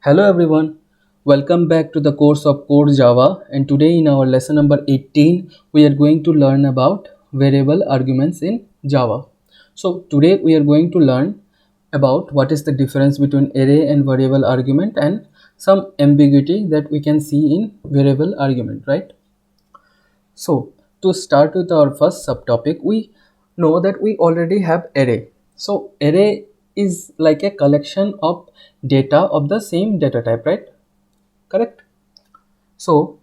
Hello everyone, welcome back to the course of Core Java, and today in our lesson number 18 we are going to learn about variable arguments in Java. So today we are going to learn about what is the difference between array and variable argument and some ambiguity that we can see in variable argument, right? So to start with our first subtopic, we know that we already have array. So array is like a collection of data of the same data type, right? Correct. So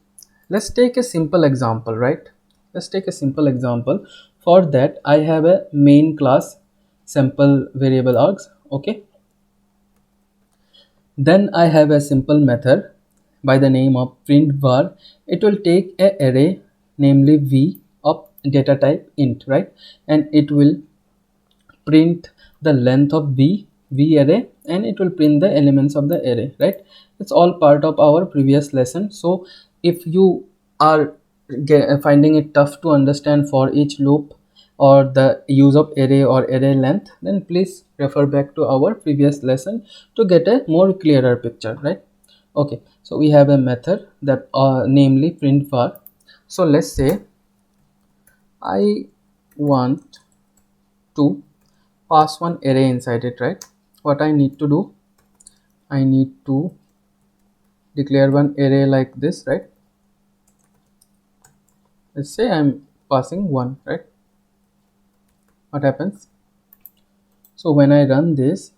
let's take a simple example, right? Let's take a simple example. For that I have a main class sample variable args. Okay, then I have a simple method by the name of print var. It will take a array, namely v, of data type int, right? And it will print the length of v array, and it will print the elements of the array, right? It's all part of our previous lesson. So if you are finding it tough to understand for each loop or the use of array or array length, then please refer back to our previous lesson to get a more clearer picture, right? Okay, so we have a method that namely print var. So let's say I want to pass one array inside it, right? What I need to do, I need to declare one array like this, right? Let's say I'm passing 1, right? What happens? So when I run this,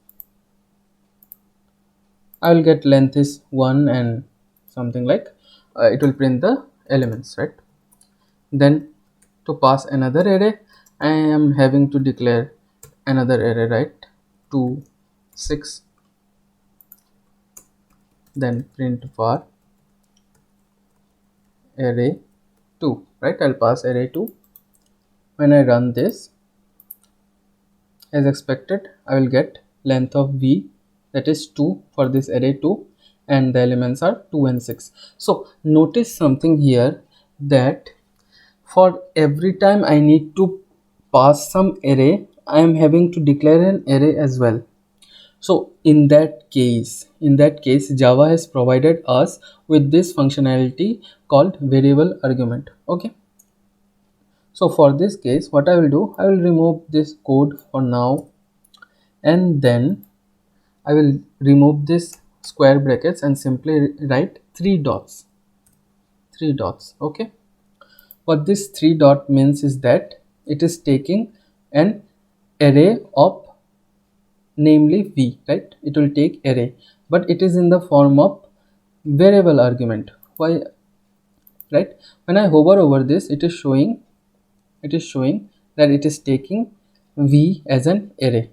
I will get length is 1 and something like it will print the elements, right? Then to pass another array, I am having to declare another array, right? 2 6, then print var array 2, right? I'll pass array 2. When I run this, as expected, I will get length of v, that is 2 for this array 2, and the elements are 2 and 6. So notice something here, that for every time I need to pass some array, I am having to declare an array as well. So in that case Java has provided us with this functionality called variable argument. Okay, so for this case what I will do, I will remove this code for now, and then I will remove this square brackets and simply write three dots. Okay, what this three dot means is that it is taking an array of namely v, right? It will take array, but it is in the form of variable argument. Why? Right, when I hover over this, it is showing that it is taking v as an array.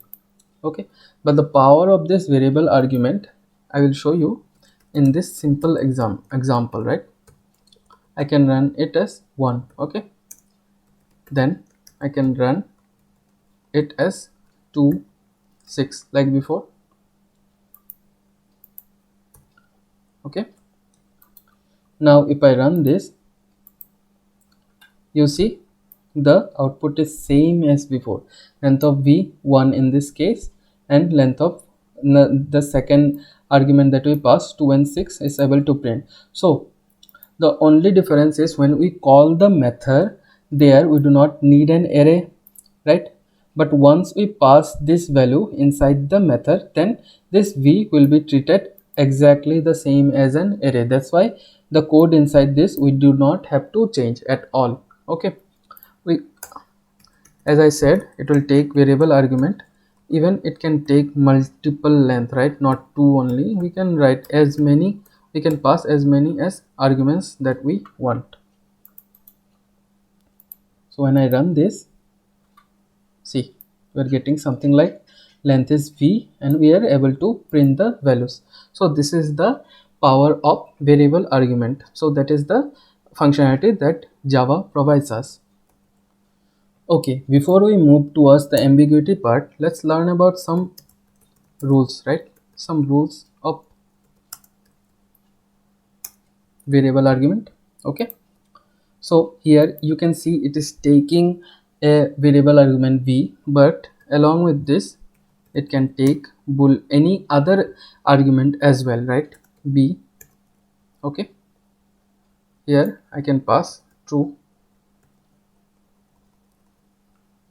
Okay, but the power of this variable argument I will show you in this simple example, right? I can run it as 1. Okay, then I can run it as 2 6 like before. Okay, now if I run this, you see the output is same as before. Length of v 1 in this case, and length of the second argument that we pass 2 and 6 is able to print. So the only difference is when we call the method, there we do not need an array, right? But once we pass this value inside the method, then this v will be treated exactly the same as an array. That's why the code inside this we do not have to change at all. Okay, we, as I said, it will take variable argument. Even it can take multiple length, right? Not two only. We can write as many, we can pass as many as arguments that we want. So when I run this, see, we are getting something like length is v, and we are able to print the values. So this is the power of variable argument. So that is the functionality that Java provides us. Okay, before we move towards the ambiguity part, let's learn about some rules, right? Some rules of variable argument. Okay, so here you can see it is taking a variable argument v, but along with this it can take any other argument as well, right? B. Okay, here I can pass true.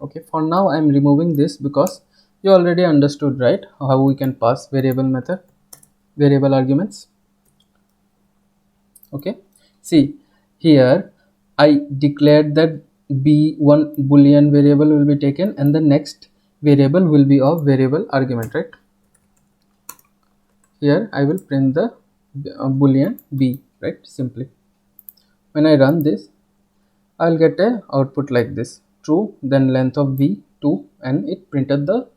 Okay, for now I'm removing this because you already understood, right, how we can pass variable arguments. Okay, see, here I declared that b1 boolean variable will be taken and the next variable will be of variable argument, right? Here I will print the boolean b, right? Simply when I run this, I'll get a output like this, true, then length of v 2, and it printed the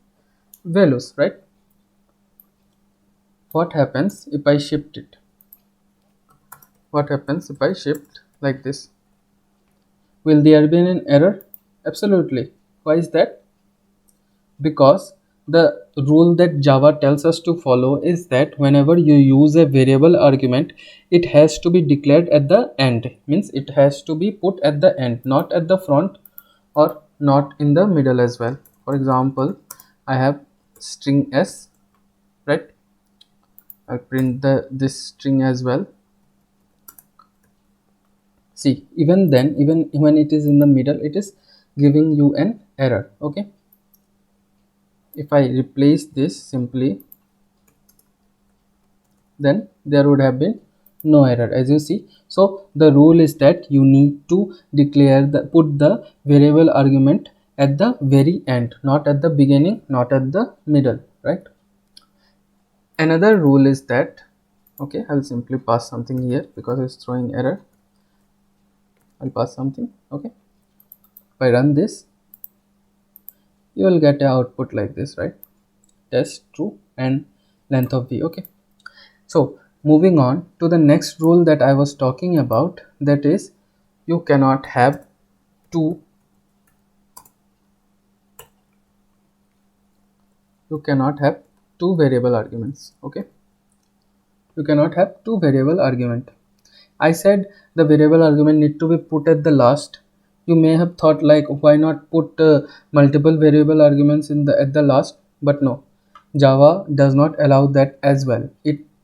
values, right? What happens if I shift it? What happens if I shift like this? Will there be an error? Absolutely. Why is that? Because the rule that Java tells us to follow is that whenever you use a variable argument, it has to be declared at the end. Means it has to be put at the end, not at the front or not in the middle as well. For example, I have string s, right? I'll print this string as well. See, even then, even when it is in the middle, it is giving you an error. Okay, if I replace this simply, then there would have been no error, as you see. So the rule is that you need to declare put the variable argument at the very end, not at the beginning, not at the middle, right? Another rule is that, okay, I'll simply pass something here because it's throwing error. I'll pass something. Okay, if I run this, you will get an output like this, right? Test true and length of v. Okay, so moving on to the next rule that I was talking about, that is you cannot have two variable arguments. Okay, you cannot have two variable argument. I said the variable argument need to be put at the last. You may have thought like, why not put multiple variable arguments in the at the last, but no, Java does not allow that as well.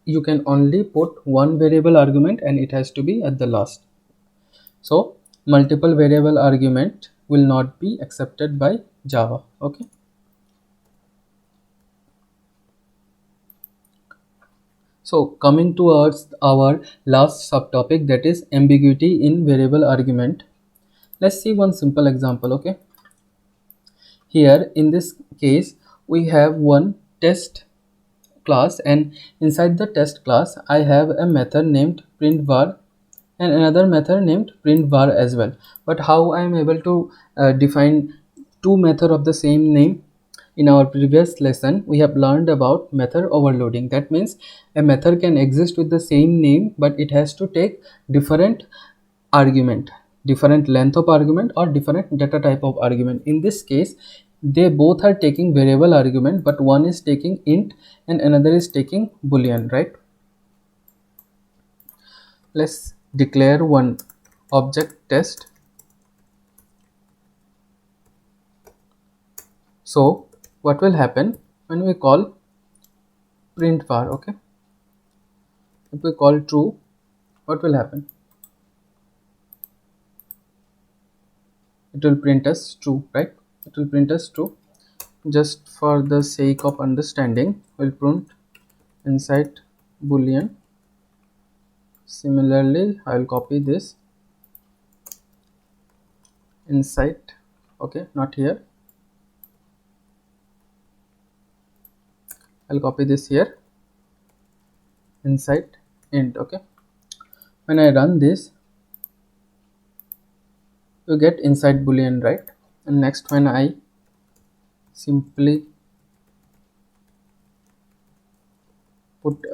You can only put one variable argument and it has to be at the last. So multiple variable argument will not be accepted by Java. Okay, so coming towards our last subtopic, that is ambiguity in variable argument. Let's see one simple example. Okay, here in this case we have one test class, and inside the test class I have a method named printvar and another method named printvar as well. But how I am able to define two methods of the same name? In our previous lesson we have learned about method overloading. That means a method can exist with the same name, but it has to take different argument, different length of argument or different data type of argument. In this case they both are taking variable argument, but one is taking int and another is taking boolean, right? Let's declare one object test. So what will happen when we call print var? Okay, if we call true, what will happen? It will print us true, right? It will print us true. Just for the sake of understanding, we'll print inside boolean. Similarly, I'll copy this inside, okay, not here. I'll copy this here inside int. Okay, when I run this, you get inside boolean, right? And next, when I simply put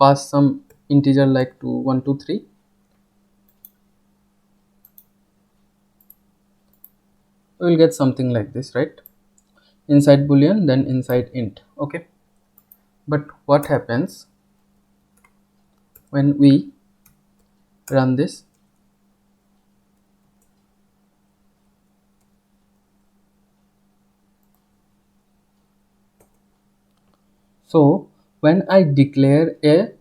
pass some integer like 2 1 2 3, we will get something like this, right? Inside boolean, then inside int. Okay, but what happens when we run this? So when I declare a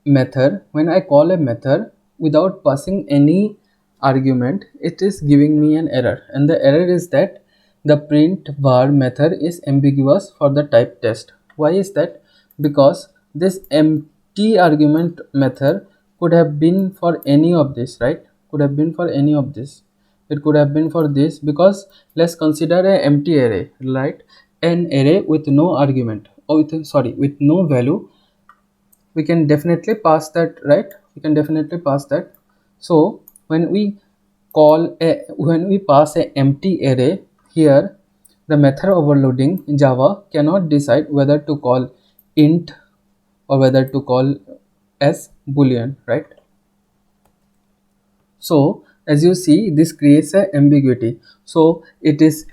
method, when I call a method without passing any argument, it is giving me an error, and the error is that the print var method is ambiguous for the type test. Why is that? Because this empty argument method could have been for any of this, right? Could have been for any of this. It could have been for this, because let's consider a empty array, right? An array with no argument, or with no value. We can definitely pass that, right? We can definitely pass that. So when we pass a empty array here, the method overloading in Java cannot decide whether to call int or whether to call as boolean, right? So as you see, this creates a ambiguity. So it is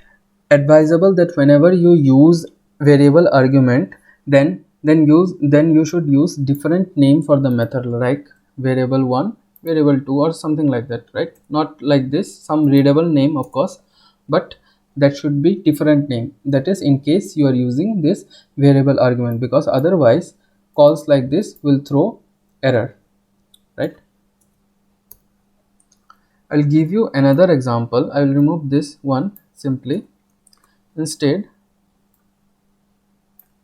advisable that whenever you use variable argument, then you should use different name for the method, like variable 1, variable 2, or something like that, right? Not like this, some readable name of course, but that should be different name. That is in case you are using this variable argument, because otherwise calls like this will throw error, right? I'll give you another example. I will remove this one simply. Instead,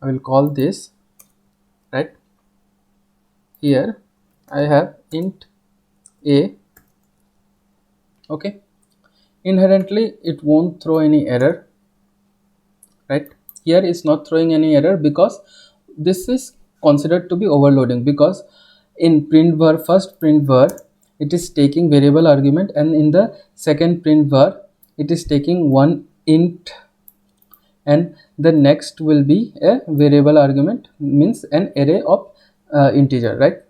I will call this, right? Here I have int a. Okay. Inherently, it won't throw any error, right? Here it's not throwing any error because this is considered to be overloading, because in print var, first print var, it is taking variable argument, and in the second print var it is taking one int, and the next will be a variable argument, means an array of integer, right?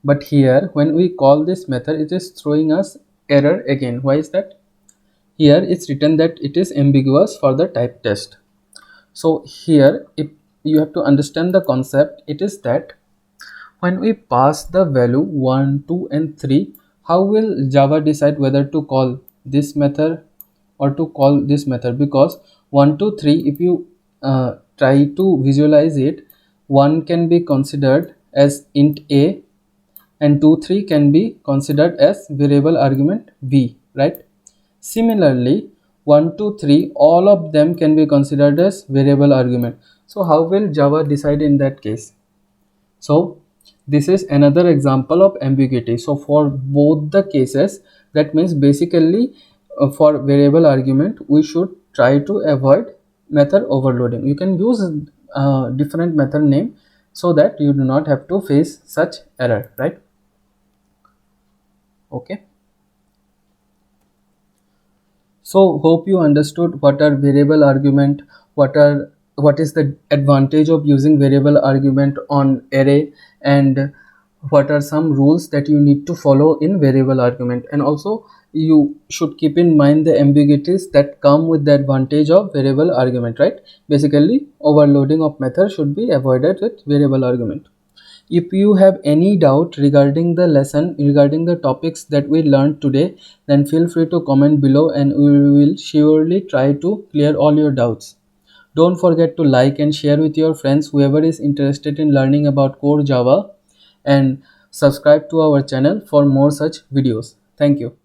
But here when we call this method, it is throwing us error again. Why is that? Here it's written that it is ambiguous for the type test. So here, if you have to understand the concept, it is that when we pass the value 1, 2 and 3, how will Java decide whether to call this method or to call this method? Because 1, 2, 3, if you try to visualize it, 1 can be considered as int a, and 2, 3 can be considered as variable argument b, right? Similarly, 1, 2, 3, all of them can be considered as variable argument. So how will Java decide in that case? So this is another example of ambiguity. So for both the cases, that means basically for variable argument, we should try to avoid method overloading. You can use different method name so that you do not have to face such error, right? Okay. So hope you understood what are variable argument, what is the advantage of using variable argument on array, and what are some rules that you need to follow in variable argument. And also you should keep in mind the ambiguities that come with the advantage of variable argument, right? Basically overloading of method should be avoided with variable argument. If you have any doubt regarding the lesson, regarding the topics that we learned today, then feel free to comment below and we will surely try to clear all your doubts. Don't forget to like and share with your friends, whoever is interested in learning about core Java, and subscribe to our channel for more such videos. Thank you.